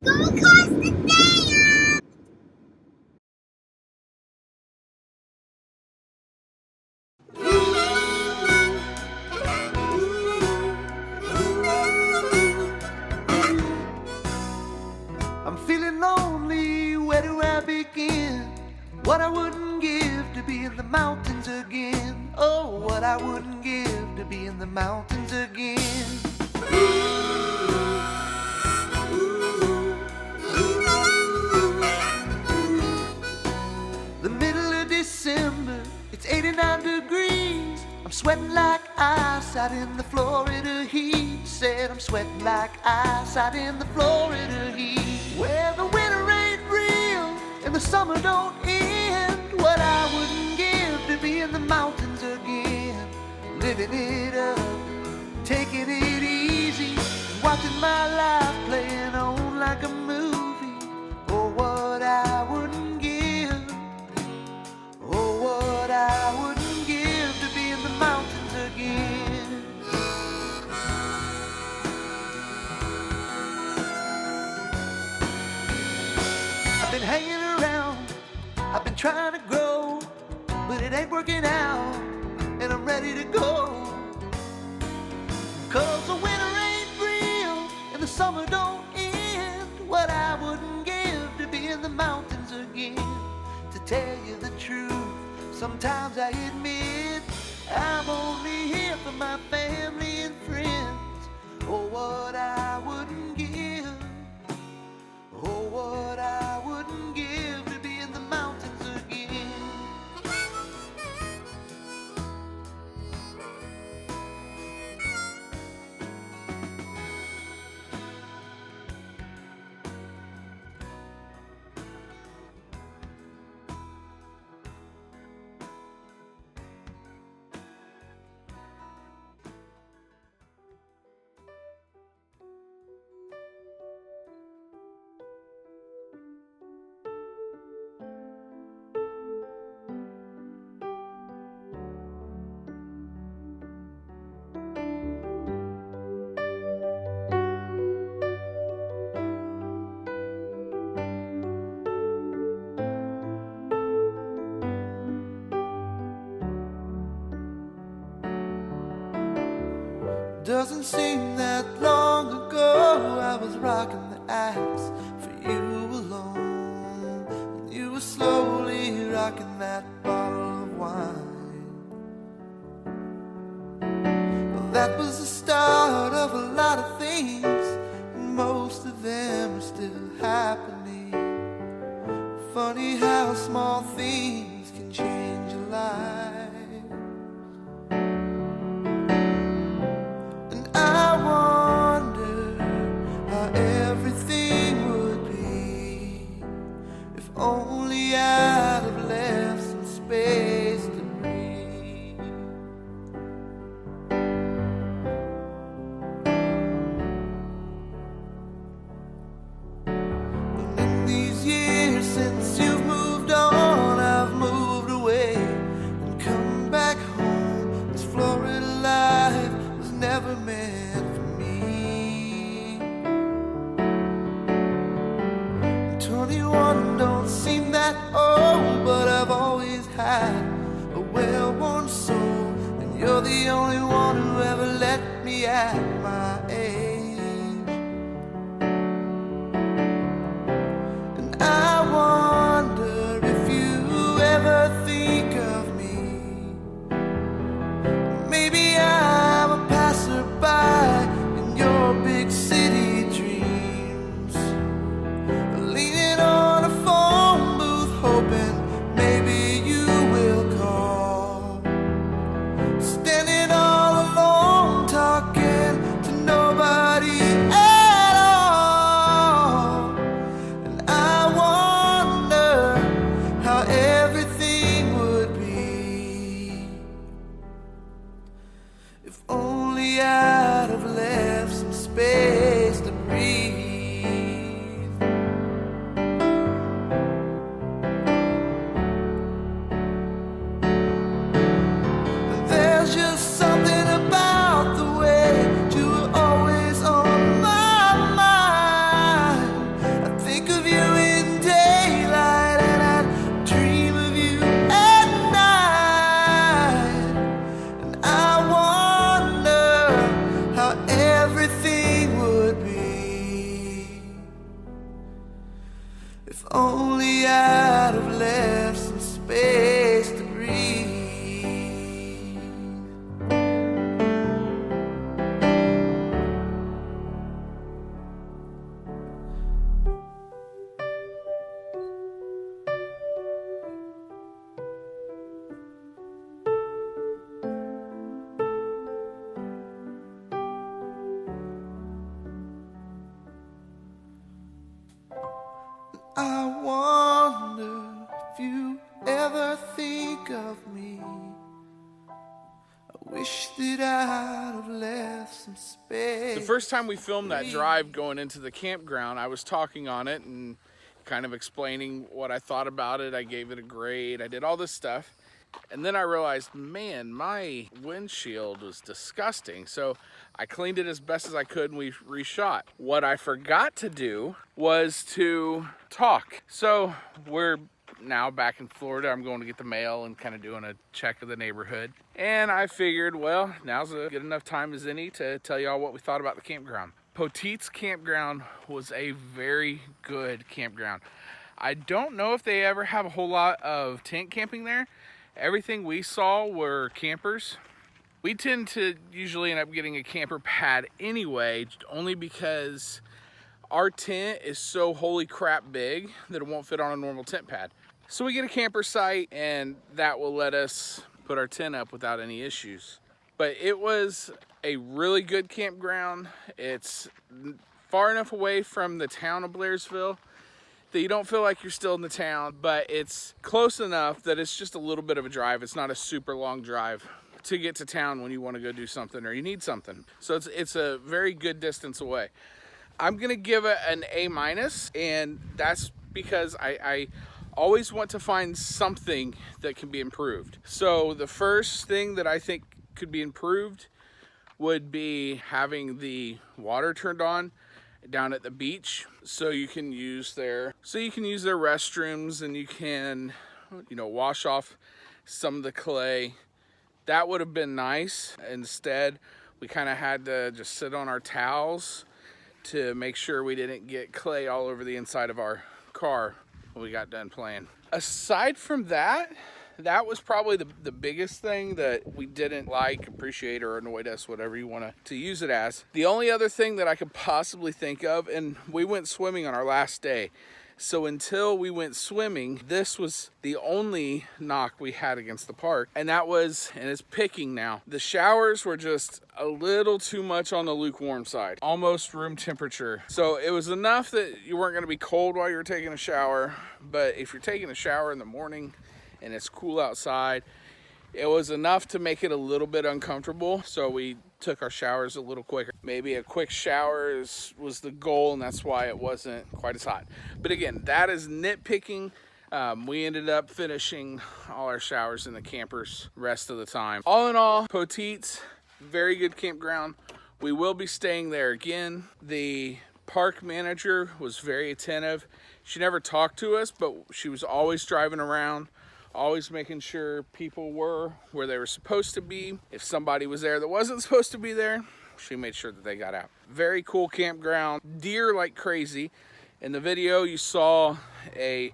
Go across the dam! I'm feeling lonely, where do I begin? What I wouldn't give to be in the mountains again. Oh, what I wouldn't give to be in the mountains again. The middle of December, it's 89 degrees. I'm sweating like ice out in the Florida heat. Said I'm sweating like ice out in the Florida heat. Where the winter ain't real and the summer don't end. What I wouldn't give to be in the mountains again. Living it up, taking it easy, watching my life playing on like a movie. Oh, what I wouldn't give. Oh, what I wouldn't give to be in the mountains again. I've been hanging around, I've been trying to grow, but it ain't working out, and I'm ready to go. 'Cause the winter ain't real, and the summer don't end. What I wouldn't give to be in the mountains again. To tell you the truth, sometimes I admit I'm only here for my family and friends. Oh, what I wouldn't give. Oh, what I wouldn't give to be in the mountains again. Doesn't seem that long ago I was rocking the axe for you alone, and you were slowly rocking that bottle of wine. Well, that was the start of a lot of things, and most of them are still happening. Funny how small things can change a life. I wonder how everything would be if only I'd have left some space to breathe. But in these years since you've moved on, I've moved away and If only I'd have left some space to breathe. I wonder if you ever think of me. I wish that I'd have left some space. The first time we filmed that drive going into the campground, I was talking on it and kind of explaining what I thought about it. I gave it a grade. I did all this stuff. And then I realized, man, my windshield was disgusting. So I cleaned it as best as I could and we reshot. What I forgot to do was to talk. So we're now back in Florida. I'm going to get the mail and kind of doing a check of the neighborhood. And I figured, well, now's a good enough time as any to tell y'all what we thought about the campground. Poteet's Campground was a very good campground. I don't know if they ever have a whole lot of tent camping there. Everything we saw were campers. We tend to usually end up getting a camper pad anyway, only because our tent is so holy crap big that it won't fit on a normal tent pad. So we get a camper site and that will let us put our tent up without any issues. But it was a really good campground. It's far enough away from the town of Blairsville that you don't feel like you're still in the town, but it's close enough that it's just a little bit of a drive. It's not a super long drive to get to town when you want to go do something or you need something. So it's a very good distance away. I'm gonna give it an A-, and that's because I always want to find something that can be improved. So the first thing that I think could be improved would be having the water turned on down at the beach so you can use their restrooms and you can, you know, wash off some of the clay. That would have been nice. Instead, we kind of had to just sit on our towels to make sure we didn't get clay all over the inside of our car when we got done playing. Aside from that, that was probably the biggest thing that we didn't like, appreciate, or annoyed us, whatever you want to use it as. The only other thing that I could possibly think of, and we went swimming on our last day. So until we went swimming, this was the only knock we had against the park. And that was, and it's picking now, the showers were just a little too much on the lukewarm side, almost room temperature. So it was enough that you weren't going to be cold while you were taking a shower. But if you're taking a shower in the morning and it's cool outside, it was enough to make it a little bit uncomfortable. So we took our showers a little quicker. Maybe a quick shower was the goal, and that's why it wasn't quite as hot. But again, that is nitpicking. We ended up finishing all our showers in the campers rest of the time. All in all, Poteet's, very good campground. We will be staying there again. The park manager was very attentive. She never talked to us, but she was always driving around, always making sure people were where they were supposed to be. If somebody was there that wasn't supposed to be there, she made sure that they got out. Very cool campground. Deer like crazy. In the video, you saw a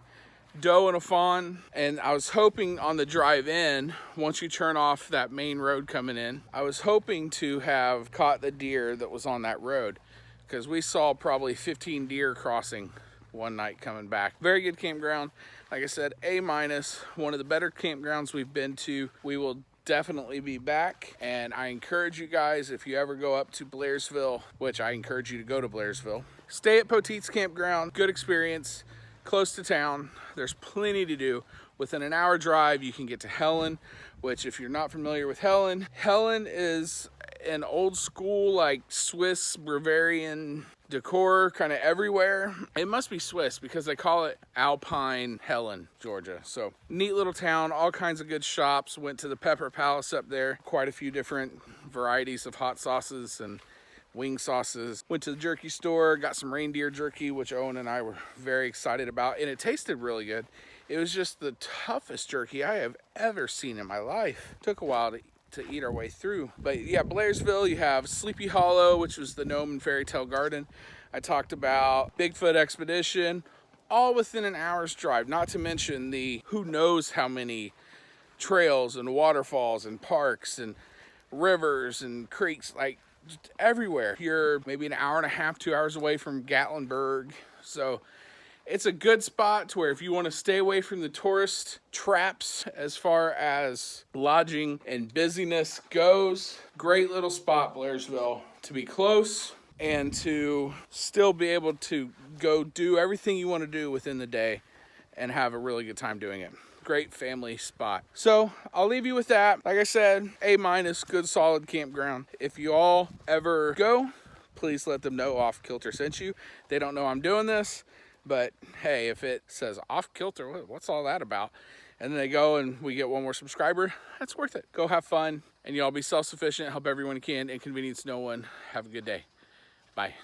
doe and a fawn, and I was hoping on the drive in, once you turn off that main road coming in, I was hoping to have caught the deer that was on that road, because we saw probably 15 deer crossing one night coming back. Very good campground. Like I said, A-, one of the better campgrounds we've been to. We will definitely be back, and I encourage you guys, if you ever go up to Blairsville, which I encourage you to go to Blairsville, stay at Poteet's Campground. Good experience, close to town. There's plenty to do. Within an hour drive, you can get to Helen, which if you're not familiar with Helen is an old school, like Swiss Bavarian decor kind of everywhere. It must be Swiss because they call it Alpine Helen, Georgia. So neat little town, all kinds of good shops. Went to the Pepper Palace up there, quite a few different varieties of hot sauces and wing sauces. Went to the jerky store, got some reindeer jerky, which Owen and I were very excited about, and it tasted really good. It was just the toughest jerky I have ever seen in my life. Took a while to eat our way through. But yeah, Blairsville, you have Sleepy Hollow, which was the Gnome and Fairy Tale Garden. I talked about Bigfoot Expedition, all within an hour's drive, not to mention the who knows how many trails and waterfalls and parks and rivers and creeks, like just everywhere. You're maybe an hour and a half, 2 hours away from Gatlinburg. So it's a good spot to where if you want to stay away from the tourist traps as far as lodging and busyness goes, great little spot, Blairsville, to be close and to still be able to go do everything you want to do within the day and have a really good time doing it. Great family spot. So I'll leave you with that. Like I said, A-, good solid campground. If you all ever go, please let them know Off Kilter sent you. They don't know I'm doing this, but hey, if it says Off Kilter, what's all that about? And then they go and we get one more subscriber, that's worth it. Go have fun and y'all be self-sufficient, help everyone you can, inconvenience no one. Have a good day. Bye.